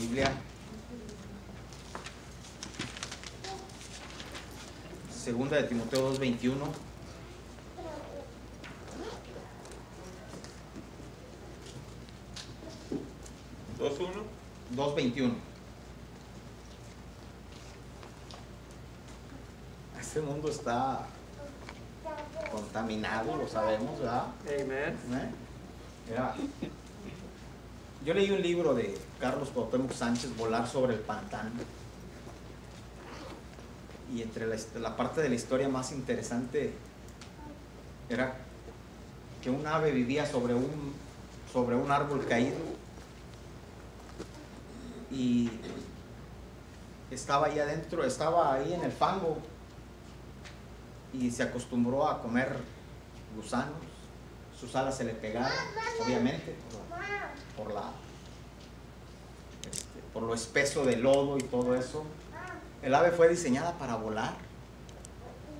Biblia. Segunda de Timoteo 2:21. 2:21. Este mundo está contaminado, lo sabemos, ¿verdad? Amen. Mira, yo leí un libro de Carlos Cuauhtémoc Sánchez, Volar sobre el pantano, y entre la parte de la historia más interesante era que un ave vivía sobre un árbol caído y estaba ahí adentro, estaba ahí en el fango y se acostumbró a comer gusanos. Sus alas se le pegaron, obviamente, por lo espeso del lodo y todo eso. El ave fue diseñada para volar.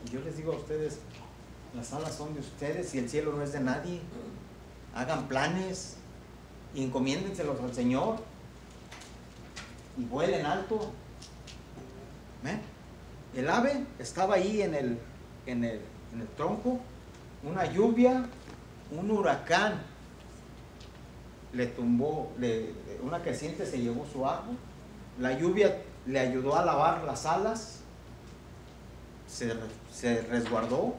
Y yo les digo a ustedes, las alas son de ustedes y el cielo no es de nadie. Hagan planes y encomiéndenselos al Señor y vuelen alto. ¿Ven? El ave estaba ahí en el tronco, una lluvia, un huracán le tumbó, una creciente se llevó su árbol, la lluvia le ayudó a lavar las alas, se resguardó,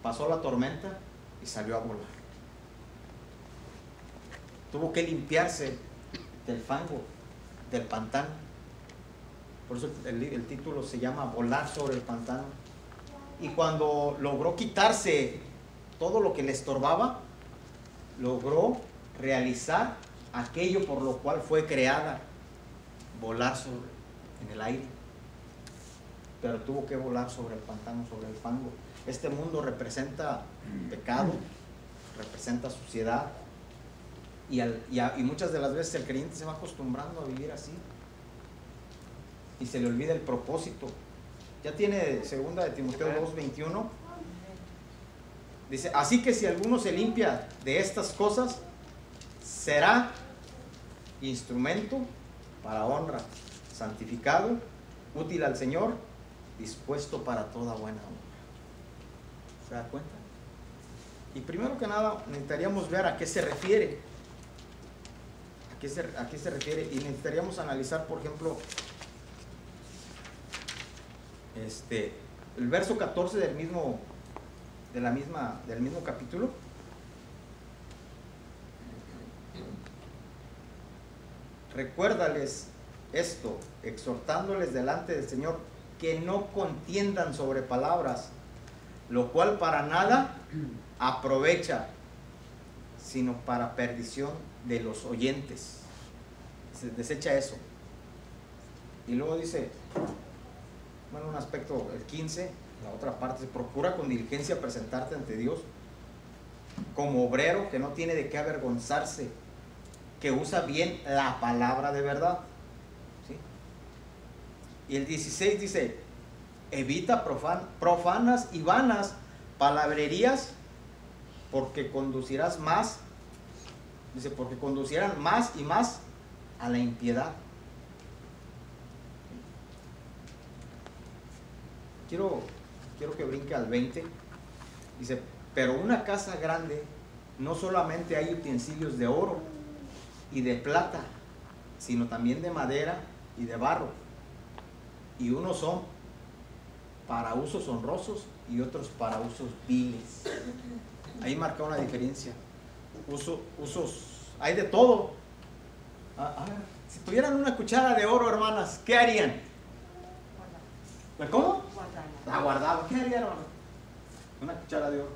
pasó la tormenta y salió a volar. Tuvo que limpiarse del fango, del pantano. Por eso el título se llama Volar sobre el pantano. Y cuando logró quitarse todo lo que le estorbaba, logró realizar aquello por lo cual fue creada, volar en el aire. Pero tuvo que volar sobre el pantano, sobre el fango. Este mundo representa pecado, representa suciedad, y muchas de las veces el creyente se va acostumbrando a vivir así y se le olvida el propósito. Ya tiene segunda de Timoteo 2:21. Dice, así que si alguno se limpia de estas cosas, será instrumento para honra, santificado, útil al Señor, dispuesto para toda buena obra. ¿Se da cuenta? Y primero que nada necesitaríamos ver a qué se refiere. ¿A qué se refiere? Y necesitaríamos analizar, por ejemplo, el verso 14 del mismo capítulo. Recuérdales esto, exhortándoles delante del Señor, que no contiendan sobre palabras, lo cual para nada aprovecha, sino para perdición de los oyentes. Se desecha eso. Y luego dice, bueno, un aspecto, el 15, la otra parte, procura con diligencia presentarte ante Dios como obrero que no tiene de qué avergonzarse, que usa bien la palabra de verdad. ¿Sí? Y el 16 dice, evita profanas y vanas palabrerías, porque conducirás más, dice, porque conducirán más y más a la impiedad. Quiero que brinque al 20. Dice, pero una casa grande no solamente hay utensilios de oro y de plata, sino también de madera y de barro. Y unos son para usos honrosos y otros para usos viles. Ahí marca una diferencia. Usos, hay de todo. Si tuvieran una cuchara de oro, hermanas, ¿qué harían? ¿Cómo? La guardaban. ¿Qué harían, hermanas? Una cuchara de oro.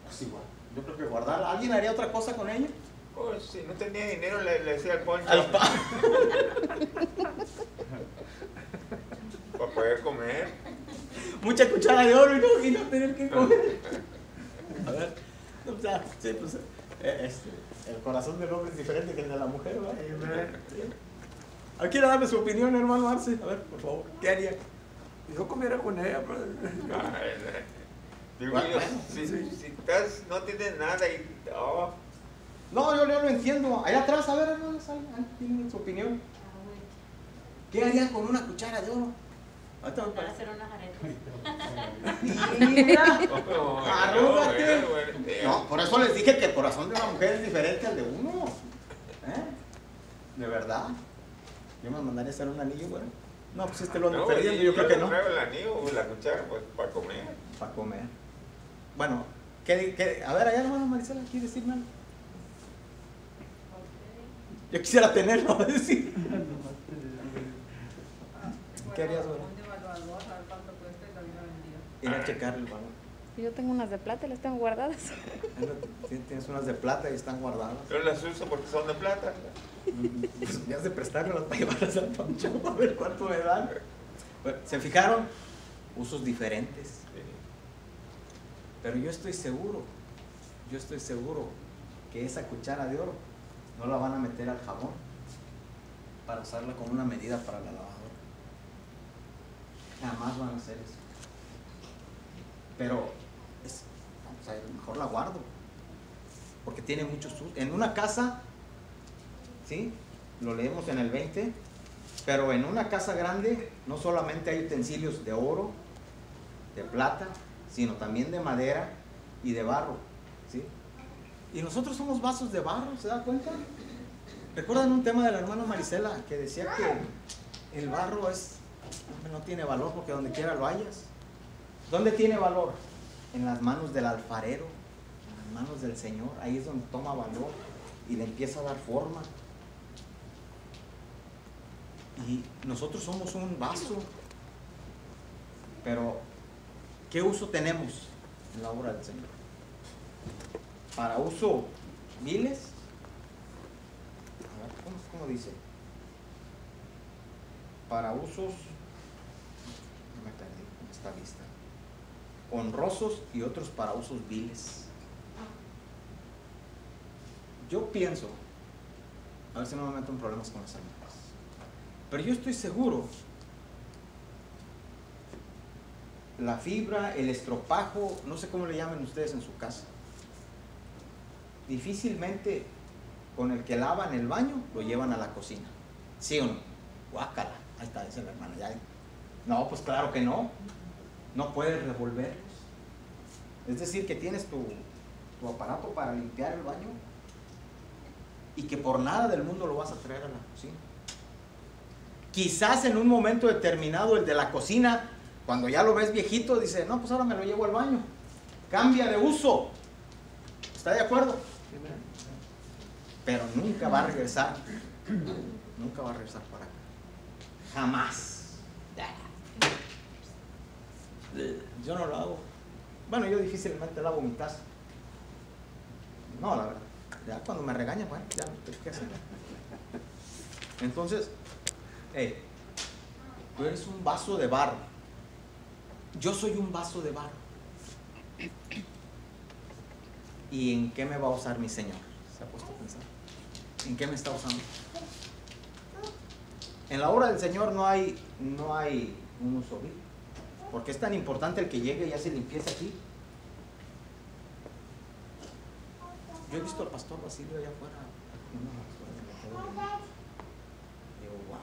Pues igual. Yo creo que guardarla. ¿Alguien haría otra cosa con ella? Pues si no tenía dinero le decía al Poncho. Para poder comer. Mucha cuchara de oro y no tener que comer. A ver, o sea, sí, pues, el corazón del hombre es diferente que el de la mujer, ¿verdad? ¿A quién darle su opinión, hermano Arce? A ver, por favor, ¿qué haría? Yo comiera con ella, pero... Digo, Bueno, si no tienes nada y No, yo lo entiendo. Allá atrás, a ver, hermanos, tienen su opinión. ¿Qué harían con una cuchara de oro? Para hacer unas arepas. Mira, arrúgate. No, por eso les dije que el corazón de una mujer es diferente al de uno. De verdad. Yo me mandaría a hacer un anillo, güey. No, pues lo ando perdiendo, yo creo que no. Traigo el anillo o la cuchara, pues, para comer. Para comer. Bueno, a ver, allá hermano Marisela, ¿quiere decirme algo? Yo quisiera tenerlo, a decir. ¿Qué harías, güey? Un devaluador, a ver cuánto cuesta y la vida vendida. Ir a checar el valor. Yo tengo unas de plata y las tengo guardadas. Tienes unas de plata y están guardadas. Yo las uso porque son de plata. Pues me has de prestarlas para llevarlas al Pancho a ver cuánto me dan. Bueno, ¿se fijaron? Usos diferentes. Sí. Pero yo estoy seguro que esa cuchara de oro no la van a meter al jabón para usarla como una medida para la lavadora. Jamás van a hacer eso. Pero mejor la guardo, porque tiene muchos usos. En una casa, ¿sí? Lo leemos en el 20, pero en una casa grande no solamente hay utensilios de oro, de plata, sino también de madera y de barro, ¿sí? Y nosotros somos vasos de barro, ¿se da cuenta? ¿Recuerdan un tema de la hermana Marisela que decía que el barro no tiene valor porque donde quiera lo hayas? ¿Dónde tiene valor? En las manos del alfarero, en las manos del Señor. Ahí es donde toma valor y le empieza a dar forma. Y nosotros somos un vaso. Pero, ¿qué uso tenemos en la obra del Señor? Para uso miles. A ver, ¿cómo dice? Para usos, no me perdí en esta lista, honrosos y otros para usos viles. Yo pienso, a ver si no me meto en problemas con las hermanas, pero yo estoy seguro, la fibra, el estropajo, no sé cómo le llaman ustedes en su casa, difícilmente con el que lavan el baño lo llevan a la cocina, ¿sí o no? Guácala, ahí está, dice la hermana, ya. No, pues claro que no, no puedes revolverlos. Es decir, que tienes tu aparato para limpiar el baño y que por nada del mundo lo vas a traer a la cocina. Quizás en un momento determinado el de la cocina, cuando ya lo ves viejito, dice, no, pues ahora me lo llevo al baño. Cambia de uso. ¿Está de acuerdo? Pero nunca va a regresar. Nunca va a regresar para acá. Jamás. Yo no lo hago. Bueno, yo difícilmente lavo mi taza. No, la verdad. Ya cuando me regañan, bueno, ya no sé qué hacer. Entonces, tú eres un vaso de barro. Yo soy un vaso de barro. ¿Y en qué me va a usar mi Señor? ¿Se ha puesto a pensar? ¿En qué me está usando? En la obra del Señor no hay un uso vil. Porque es tan importante el que llegue y hace limpieza aquí. Yo he visto al pastor Basilio allá afuera. Digo, wow.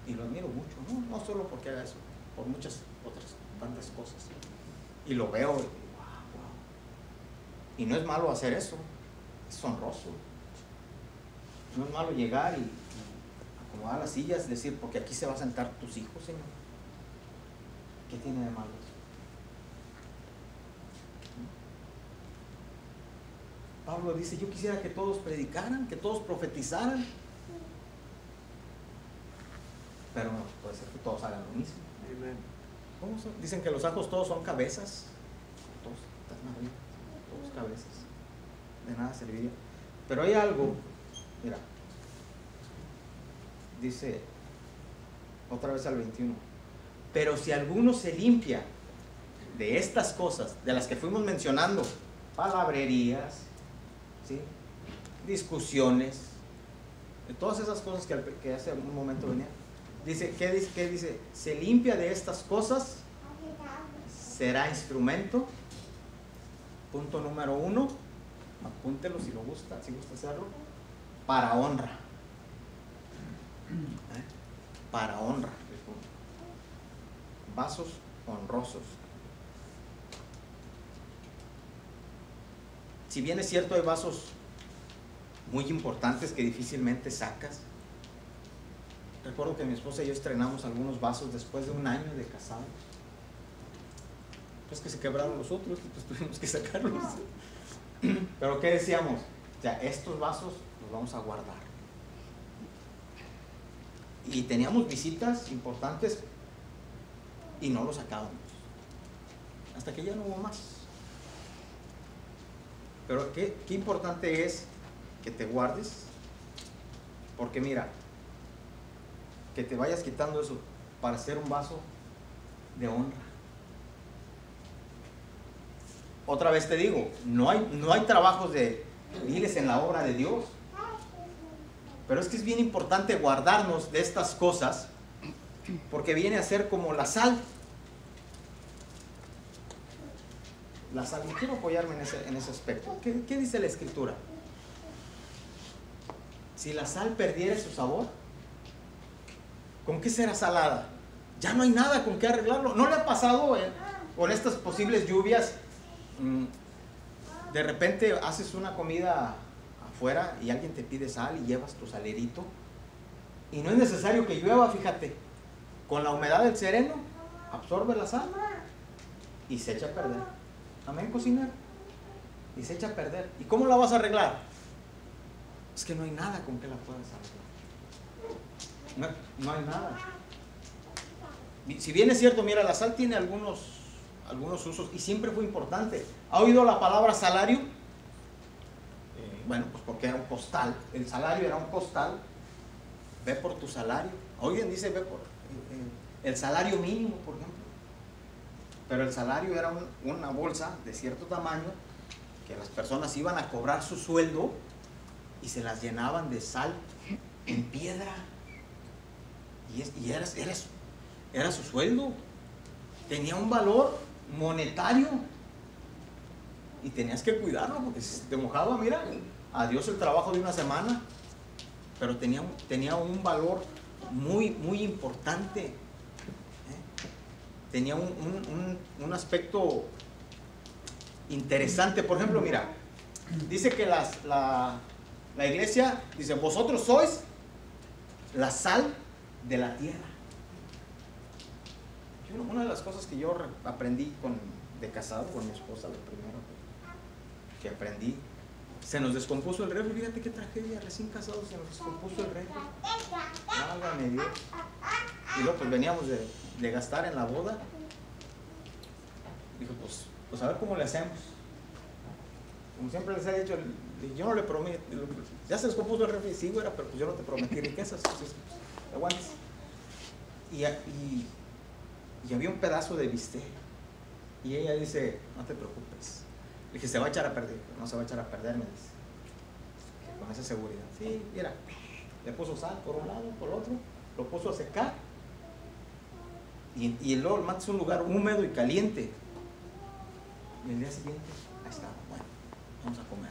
Y lo admiro mucho, no solo porque haga eso, por muchas otras tantas cosas. Y lo veo y digo, wow. Y no es malo hacer eso, es honroso. No es malo llegar y acomodar las sillas, decir, porque aquí se va a sentar tus hijos, Señor. ¿Qué tiene de malo eso? Pablo dice, yo quisiera que todos predicaran, que todos profetizaran, pero no puede ser que todos hagan lo mismo. ¿Cómo son? Dicen que los ajos todos son cabezas, todos están arriba, todos cabezas, de nada serviría. Pero hay algo, mira, dice otra vez al 21, pero si alguno se limpia de estas cosas, de las que fuimos mencionando, palabrerías, ¿sí? Discusiones, de todas esas cosas que hace un momento venía, dice, ¿qué dice? Se limpia de estas cosas, será instrumento, punto número 1, apúntelo si lo gusta, si gusta hacerlo, para honra. Para honra. Vasos honrosos. Si bien es cierto, hay vasos muy importantes que difícilmente sacas. Recuerdo que mi esposa y yo estrenamos algunos vasos después de un año de casados. Pues que se quebraron los otros y pues tuvimos que sacarlos. Pero ¿qué decíamos? Ya, estos vasos los vamos a guardar. Y teníamos visitas importantes y no los sacábamos. Hasta que ya no hubo más. Pero qué importante es que te guardes. Porque mira, que te vayas quitando eso para hacer un vaso de honra. Otra vez te digo, no hay trabajos de miles en la obra de Dios. Pero es que es bien importante guardarnos de estas cosas, porque viene a ser como la sal. La sal, y quiero apoyarme en ese aspecto. ¿Qué dice la Escritura? Si la sal perdiera su sabor, ¿con qué será salada? Ya no hay nada con qué arreglarlo. ¿No le ha pasado con estas posibles lluvias? De repente haces una comida afuera y alguien te pide sal y llevas tu salerito y no es necesario que llueva, fíjate, con la humedad del sereno absorbe la sal y se echa a perder. Amén, cocinero. Y se echa a perder. ¿Y cómo la vas a arreglar? Es que no hay nada con que la puedas arreglar. No hay nada. Si bien es cierto, mira, la sal tiene algunos usos y siempre fue importante. ¿Ha oído la palabra salario? Bueno, pues porque era un costal. El salario era un costal. Ve por tu salario. Oigan, dice ve por el salario mínimo, por ejemplo. Pero el salario era una bolsa de cierto tamaño que las personas iban a cobrar su sueldo y se las llenaban de sal en piedra. Y era su sueldo. Tenía un valor monetario y tenías que cuidarlo porque si te mojaba, mira, adiós el trabajo de una semana. Pero tenía un valor muy, muy importante. Tenía un aspecto interesante. Por ejemplo, mira, dice que la iglesia dice: vosotros sois la sal de la tierra. Una de las cosas que yo aprendí de casado con mi esposa, lo primero que aprendí, se nos descompuso el refri. Fíjate qué tragedia, recién casados se nos descompuso el refri. Válgame Dios. Y luego pues veníamos de gastar en la boda. Dijo, pues a ver cómo le hacemos. Como siempre les he dicho, yo no le prometo, ya se descompuso el refri, sí, güera, pero pues yo no te prometí riquezas, entonces aguantes. Y había un pedazo de bistec. Y ella dice, no te preocupes. Le dije, se va a echar a perder. No se va a echar a perder, me dice. Con esa seguridad. Sí, mira, le puso sal por un lado, por otro, lo puso a secar. Y luego el mate es un lugar húmedo y caliente. Y el día siguiente, ahí está, bueno, vamos a comer.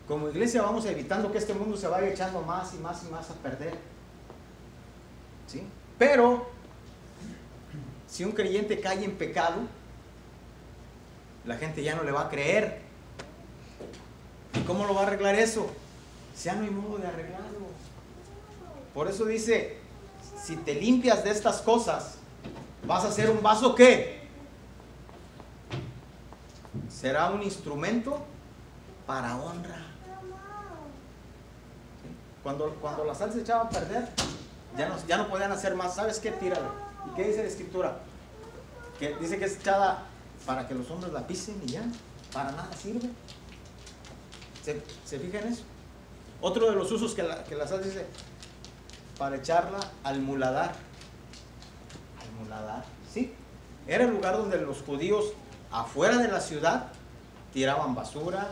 Como iglesia vamos evitando que este mundo se vaya echando más y más y más a perder. ¿Sí? Pero si un creyente cae en pecado, la gente ya no le va a creer. ¿Y cómo lo va a arreglar eso? Ya no hay modo de arreglarlo. Por eso dice, si te limpias de estas cosas, vas a ser un vaso que será un instrumento para honra. Cuando la sal se echaba a perder, ya no podían hacer más. ¿Sabes qué? Tírala. ¿Y qué dice la Escritura? Que dice que es echada para que los hombres la pisen y ya, para nada sirve. ¿Se fijan en eso? Otro de los usos que la sal dice, para echarla al muladar. Al muladar, sí. Era el lugar donde los judíos afuera de la ciudad tiraban basura,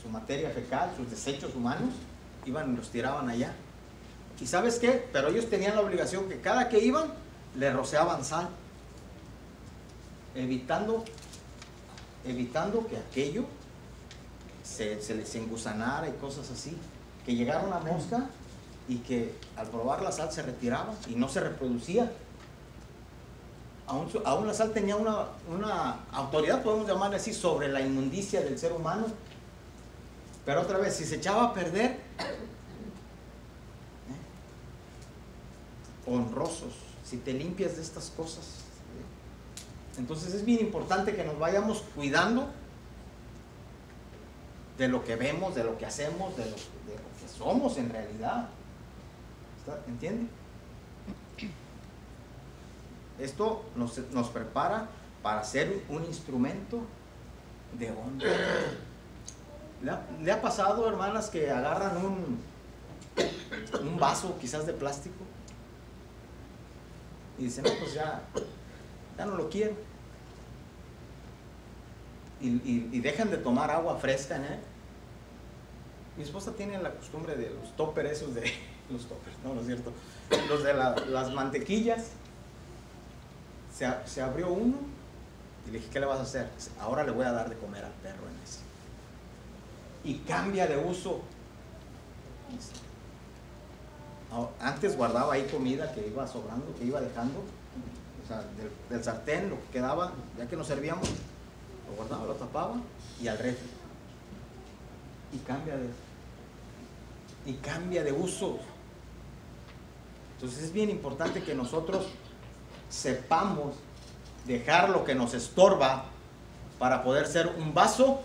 su materia fecal, sus desechos humanos, iban y los tiraban allá. ¿Y sabes qué? Pero ellos tenían la obligación que cada que iban le rociaban sal, evitando evitando que aquello se les engusanara y cosas así. Que llegara una mosca y que al probar la sal se retiraba y no se reproducía. Aún la sal tenía una autoridad, podemos llamarle así, sobre la inmundicia del ser humano. Pero otra vez, si se echaba a perder, honrosos, si te limpias de estas cosas. Entonces es bien importante que nos vayamos cuidando de lo que vemos, de lo que hacemos, de lo que somos en realidad. ¿Entiende? Esto nos prepara para ser un instrumento de honra. ¿Le ha pasado, hermanas, que agarran un vaso quizás de plástico y dicen, no, pues ya no lo quiero, y dejan de tomar agua fresca en él? Mi esposa tiene la costumbre de los toppers esos de los toppers, no es cierto, los de las mantequillas. Se abrió uno y le dije, ¿qué le vas a hacer? Dice, ahora le voy a dar de comer al perro en ese. Y cambia de uso. Antes guardaba ahí comida que iba sobrando, que iba dejando, o sea, del sartén, lo que quedaba, ya que nos servíamos, lo guardaba, lo tapaba y al refri. Y cambia de uso. Entonces es bien importante que nosotros sepamos dejar lo que nos estorba para poder ser un vaso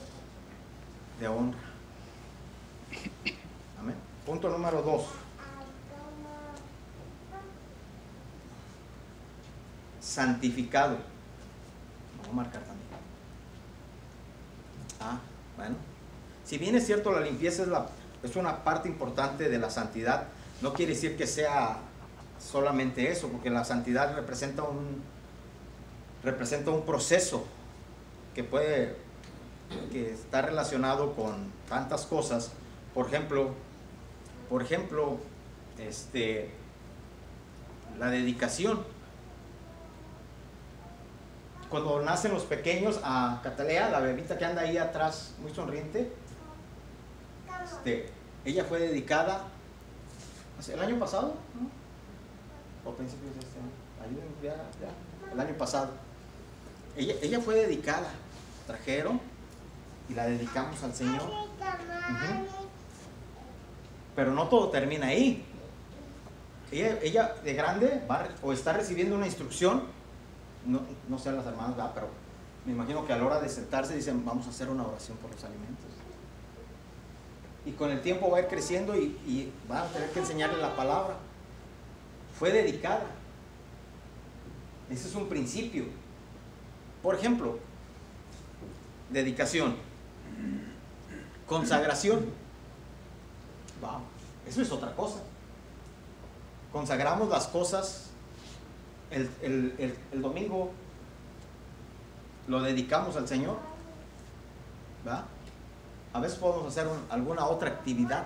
de honra. Amén. Punto número 2. Santificado. Vamos a marcar también. Bueno. Si bien es cierto, la limpieza es una parte importante de la santidad, no quiere decir que sea solamente eso, porque la santidad representa un proceso que está relacionado con tantas cosas. Por ejemplo, la dedicación. Cuando nacen los pequeños, a Catalea, la bebita que anda ahí atrás, muy sonriente, ella fue dedicada el año pasado, ¿no? O principios de este año, el año pasado. Ella fue dedicada, trajeron y la dedicamos al Señor. Pero no todo termina ahí. Ella de grande o está recibiendo una instrucción, no sé las hermanas, pero me imagino que a la hora de sentarse dicen, vamos a hacer una oración por los alimentos. Y con el tiempo va a ir creciendo y van a tener que enseñarle la palabra. Fue dedicada. Ese es un principio. Por ejemplo, dedicación, consagración. Wow, eso es otra cosa. Consagramos las cosas. El domingo lo dedicamos al Señor, ¿va? A veces podemos hacer alguna otra actividad,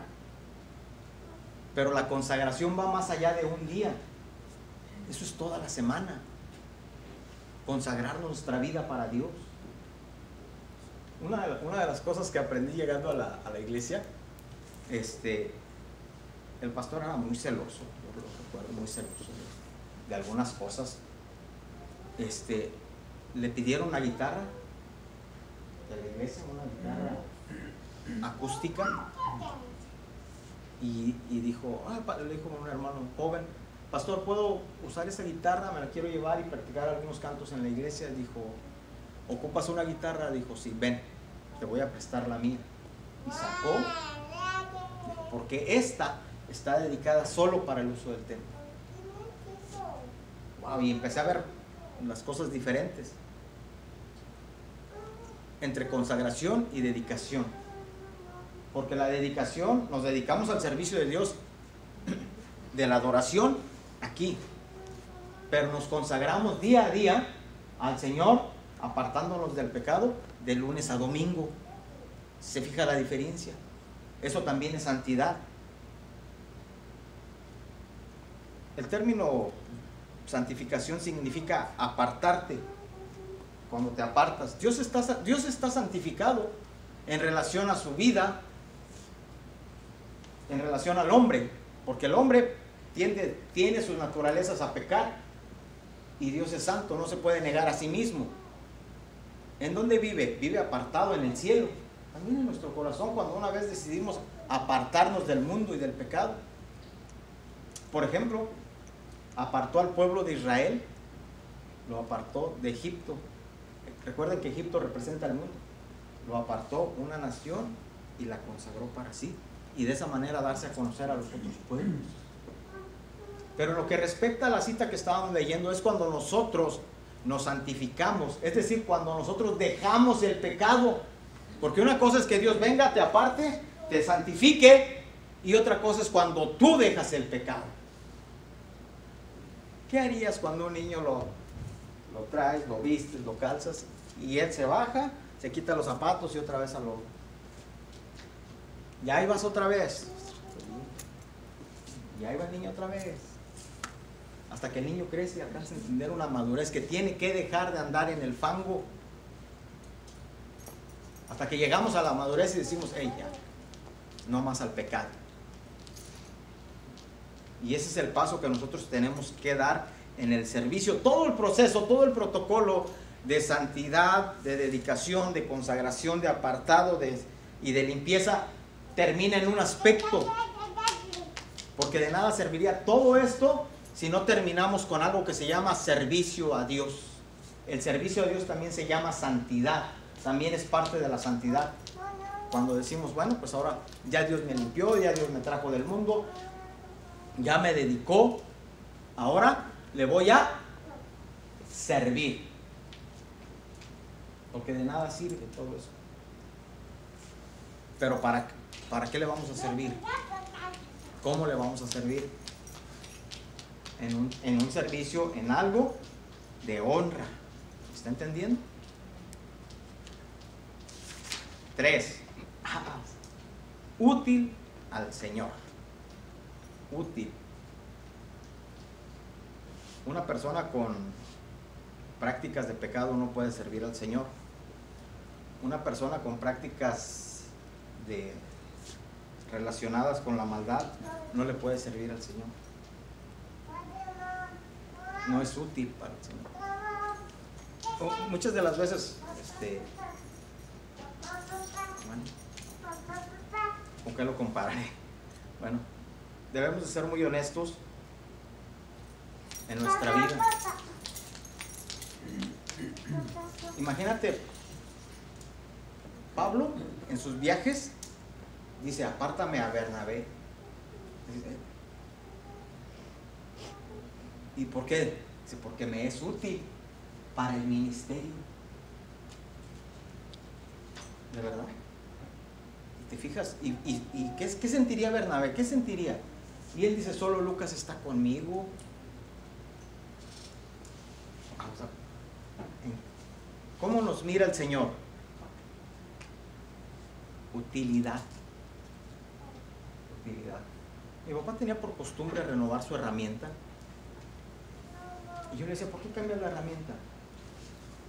pero la consagración va más allá de un día. Eso es toda la semana. Consagrar nuestra vida para Dios. Una de las cosas que aprendí llegando a la iglesia, el pastor era muy celoso, yo lo recuerdo, muy celoso de algunas cosas. Le pidieron una guitarra de la iglesia, una guitarra acústica, y dijo, le dijo a un hermano joven, pastor, ¿puedo usar esa guitarra? Me la quiero llevar y practicar algunos cantos en la iglesia. Dijo, ¿ocupas una guitarra? Dijo, sí, ven, te voy a prestar la mía. Y sacó, dijo, porque esta está dedicada solo para el uso del templo. Wow, y empecé a ver las cosas diferentes entre consagración y dedicación, porque la dedicación, nos dedicamos al servicio de Dios, de la adoración aquí, pero nos consagramos día a día al Señor, apartándonos del pecado de lunes a domingo. ¿Se fija la diferencia? Eso también es santidad. El término santificación significa apartarte cuando te apartas. Dios está santificado en relación a su vida, en relación al hombre, porque el hombre tiene sus naturalezas a pecar y Dios es santo, no se puede negar a sí mismo. ¿En dónde vive? Vive apartado en el cielo, también en nuestro corazón, cuando una vez decidimos apartarnos del mundo y del pecado. Por ejemplo, apartó al pueblo de Israel, lo apartó de Egipto. Recuerden que Egipto representa al mundo. Lo apartó una nación y la consagró para sí, y de esa manera darse a conocer a los otros pueblos. Pero lo que respecta a la cita que estábamos leyendo es cuando nosotros nos santificamos, es decir, cuando nosotros dejamos el pecado. Porque una cosa es que Dios venga, te aparte, te santifique, y otra cosa es cuando tú dejas el pecado. ¿Qué harías cuando un niño lo traes, lo vistes, lo calzas, y él se baja, se quita los zapatos y otra vez al lodo? Y ahí vas otra vez. Y ahí va el niño otra vez. Hasta que el niño crece y alcanza a entender una madurez que tiene que dejar de andar en el fango. Hasta que llegamos a la madurez y decimos, hey, ya, no más al pecado. Y ese es el paso que nosotros tenemos que dar en el servicio. Todo el proceso, todo el protocolo de santidad, de dedicación, de consagración, de apartado y de limpieza termina en un aspecto. Porque de nada serviría todo esto si no terminamos con algo que se llama servicio a Dios. El servicio a Dios también se llama santidad, también es parte de la santidad. Cuando decimos, bueno, pues ahora ya Dios me limpió, ya Dios me trajo del mundo, ya me dedicó, ahora le voy a servir. Porque de nada sirve todo eso. Pero ¿para qué le vamos a servir? ¿Cómo le vamos a servir? En un servicio, en algo de honra. ¿Está entendiendo? 3. Útil al Señor. Útil. Una persona con prácticas de pecado no puede servir al Señor. Una persona con prácticas relacionadas con la maldad no le puede servir al Señor. No es útil para el Señor. Muchas de las veces, bueno, ¿con qué lo compararé? Bueno, debemos de ser muy honestos en nuestra vida. Imagínate, Pablo en sus viajes dice, apártame a Bernabé. ¿Y por qué? Dice, porque me es útil para el ministerio. ¿De verdad? ¿Y te fijas? ¿Y qué sentiría Bernabé? ¿Qué sentiría? Y él dice, solo Lucas está conmigo. ¿Cómo nos mira el Señor? Utilidad. Utilidad. Mi papá tenía por costumbre renovar su herramienta. Y yo le decía, ¿por qué cambias la herramienta?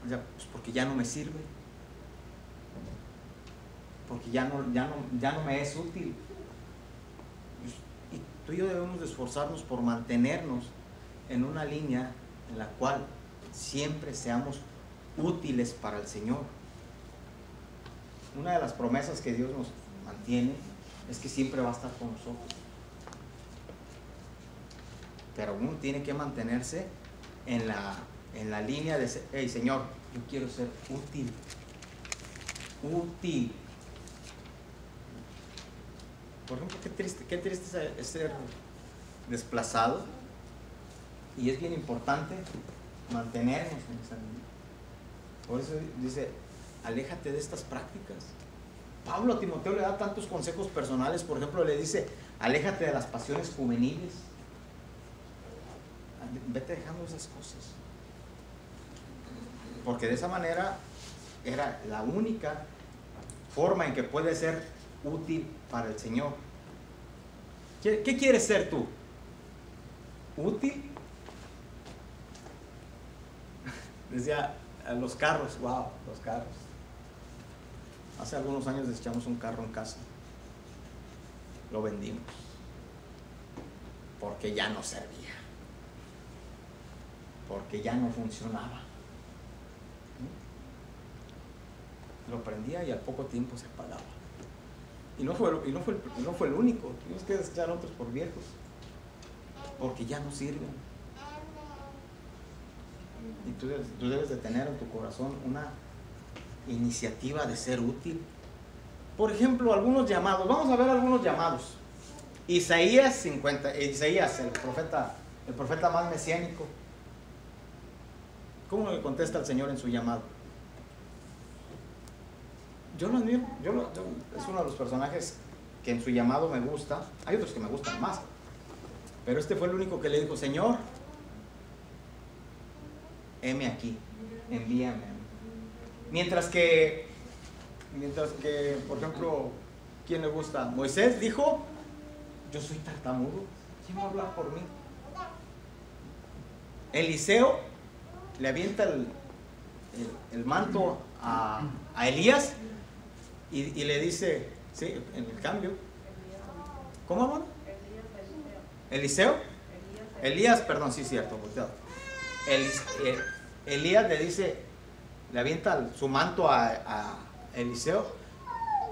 O sea, pues porque ya no me sirve. Porque ya no me es útil. Y tú y yo debemos de esforzarnos por mantenernos en una línea en la cual siempre seamos útiles para el Señor. Una de las promesas que Dios nos mantiene es que siempre va a estar con nosotros. Pero uno tiene que mantenerse en la línea de ser, hey Señor, yo quiero ser útil. Útil. Por ejemplo, qué triste es ser desplazado. Y es bien importante mantenernos en esa línea. Por eso dice, aléjate de estas prácticas. Pablo a Timoteo le da tantos consejos personales. Por ejemplo, le dice, aléjate de las pasiones juveniles. Vete dejando esas cosas. Porque de esa manera era la única forma en que puede ser útil para el Señor. ¿Qué quieres ser tú? ¿Útil? Decía Los carros, wow, los carros. Hace algunos años desechamos un carro en casa. Lo vendimos. Porque ya no servía. Porque ya no funcionaba. Lo prendía y al poco tiempo se apagaba. Y no fue el único. Tuvimos que desechar otros por viejos. Porque ya no sirven. Y tú debes de tener en tu corazón una iniciativa de ser útil. Por ejemplo, algunos llamados. Vamos a ver algunos llamados. Isaías, el profeta más mesiánico. ¿Cómo le contesta al Señor en su llamado? Yo lo admiro. Es uno de los personajes que en su llamado me gusta. Hay otros que me gustan más. Pero este fue el único que le dijo: Señor, heme aquí, envíame. Mientras que, por ejemplo, ¿quién le gusta? Moisés dijo: yo soy tartamudo, ¿quién va a hablar por mí? Eliseo le avienta el manto a Elías y le dice, sí, en el cambio, ¿cómo hermano? Eliseo. Elías, perdón, sí, cierto, volteado. Elías le dice, le avienta su manto a Eliseo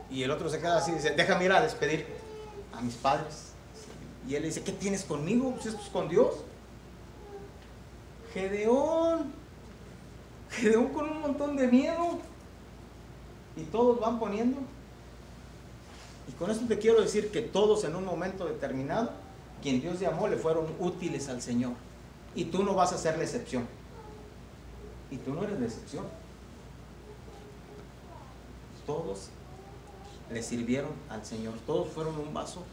y el otro se queda así y dice: déjame ir a despedir a mis padres. Y él le dice: ¿qué tienes conmigo? Pues esto es con Dios. Gedeón con un montón de miedo y todos van poniendo. Y con esto te quiero decir que todos en un momento determinado, quien Dios llamó, le fueron útiles al Señor. Y tú no vas a ser la excepción. Y tú no eres la excepción. Todos le sirvieron al Señor. Todos fueron un vaso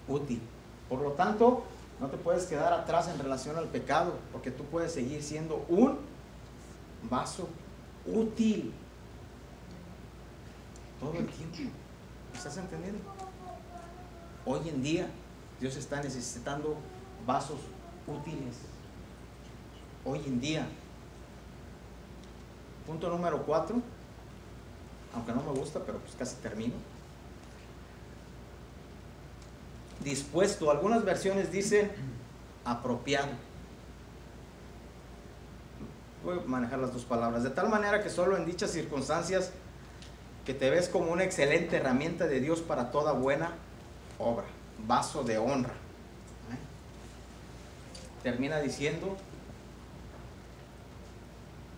útil. Por lo tanto, no te puedes quedar atrás en relación al pecado, porque tú puedes seguir siendo un vaso útil todo el tiempo. ¿Estás entendiendo? Hoy en día Dios está necesitando vasos útiles. Hoy en día. Punto número 4, aunque no me gusta, pero pues casi termino. Dispuesto. Algunas versiones dicen apropiado. Voy a manejar las dos palabras. De tal manera que solo en dichas circunstancias que te ves como una excelente herramienta de Dios para toda buena obra. Vaso de honra. Termina diciendo: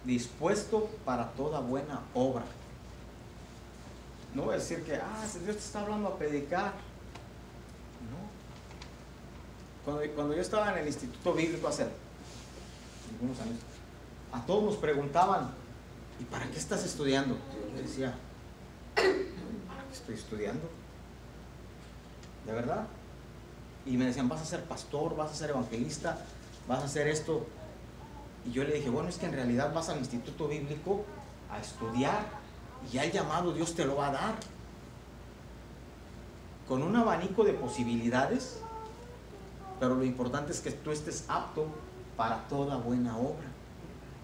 dispuesto para toda buena obra. No voy a decir que Dios te está hablando a predicar. No. Cuando yo estaba en el Instituto Bíblico hace algunos años, a todos nos preguntaban: ¿y para qué estás estudiando? Yo decía: ¿para qué estoy estudiando? ¿De verdad? Y me decían: vas a ser pastor, vas a ser evangelista, vas a hacer esto. Y yo le dije: bueno, es que en realidad vas al Instituto Bíblico a estudiar y ya el llamado Dios te lo va a dar. Con un abanico de posibilidades, pero lo importante es que tú estés apto para toda buena obra.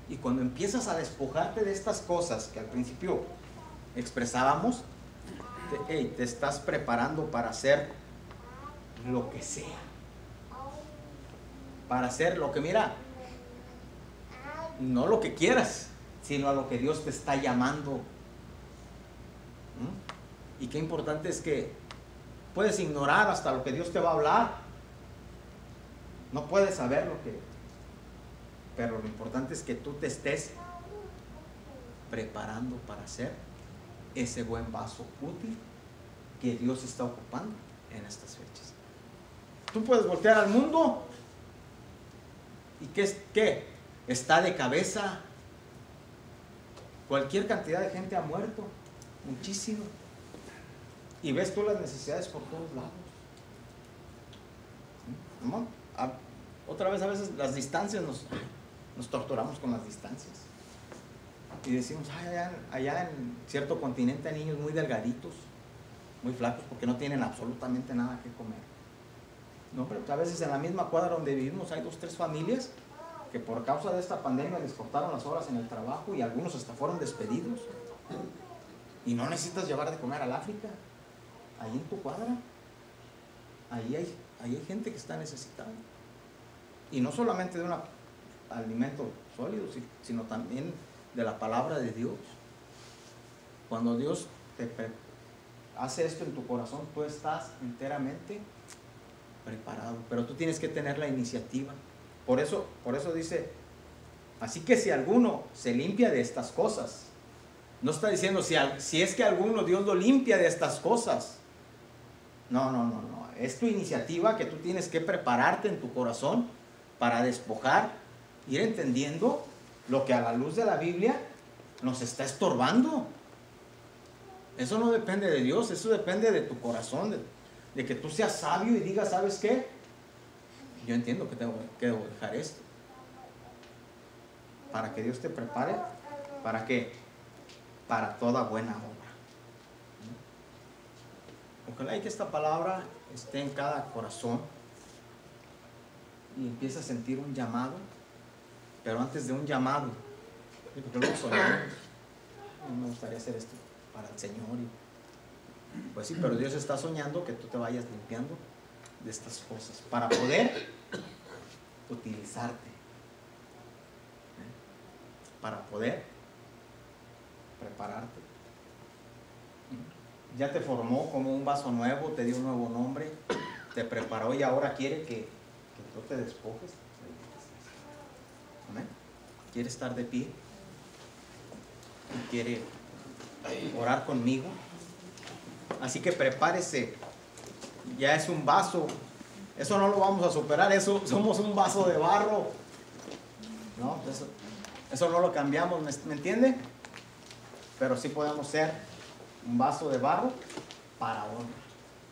Y cuando empiezas a despojarte de estas cosas que al principio expresábamos, te estás preparando para hacer lo que sea. Para hacer lo que, mira, no lo que quieras, sino a lo que Dios te está llamando. Y qué importante es que puedes ignorar hasta lo que Dios te va a hablar. No puedes saber lo que... Pero lo importante es que tú te estés preparando para ser ese buen vaso útil que Dios está ocupando en estas fechas. Tú puedes voltear al mundo y ¿qué? Está de cabeza. Cualquier cantidad de gente ha muerto, muchísimo. Y ves tú las necesidades por todos lados. ¿No? Otra vez a veces las distancias nos torturamos con las distancias. Y decimos: allá en cierto continente hay niños muy delgaditos, muy flacos, porque no tienen absolutamente nada que comer. No, pero a veces en la misma cuadra donde vivimos hay 2 o 3 familias que por causa de esta pandemia les cortaron las horas en el trabajo y algunos hasta fueron despedidos. Y no necesitas llevar de comer al África, ahí en tu cuadra. Ahí hay gente que está necesitada. Y no solamente de un alimento sólido, sino también de la palabra de Dios. Cuando Dios hace esto en tu corazón, tú estás enteramente preparado. Pero tú tienes que tener la iniciativa. Por eso dice, así que si alguno se limpia de estas cosas, no está diciendo si es que alguno Dios lo limpia de estas cosas. No. Es tu iniciativa que tú tienes que prepararte en tu corazón para despojar, ir entendiendo lo que a la luz de la Biblia nos está estorbando. Eso no depende de Dios, eso depende de tu corazón, de que tú seas sabio y digas, ¿sabes qué? Yo entiendo que debo dejar esto. Para que Dios te prepare, ¿para qué? Para toda buena obra. Ojalá y que esta palabra esté en cada corazón y empiece a sentir un llamado, pero antes de un llamado, porque luego soñamos, no me gustaría hacer esto para el Señor. Pues sí, pero Dios está soñando que tú te vayas limpiando de estas cosas para poder utilizarte, para poder prepararte. Ya te formó como un vaso nuevo, te dio un nuevo nombre, te preparó y ahora quiere que tú te despojes. Amén. Quiere estar de pie y quiere orar conmigo. Así que prepárese. Ya es un vaso. Eso no lo vamos a superar. Eso somos un vaso de barro. No, eso no lo cambiamos, ¿me entiende? Pero sí podemos ser un vaso de barro para honra,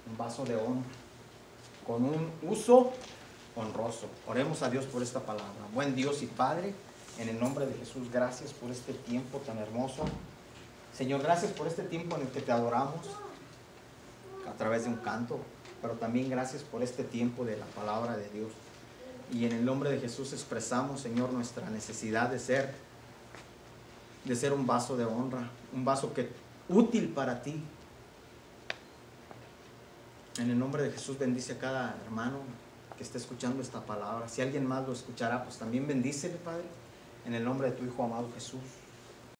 un vaso de honra, con un uso honroso. Oremos a Dios por esta palabra. Buen Dios y Padre, en el nombre de Jesús, gracias por este tiempo tan hermoso. Señor, gracias por este tiempo en el que te adoramos a través de un canto, pero también gracias por este tiempo de la palabra de Dios. Y en el nombre de Jesús expresamos, Señor, nuestra necesidad de ser un vaso de honra, un vaso útil para ti. En el nombre de Jesús bendice a cada hermano que esté escuchando esta palabra. Si alguien más lo escuchará, pues también bendícele, Padre, en el nombre de tu Hijo amado Jesús.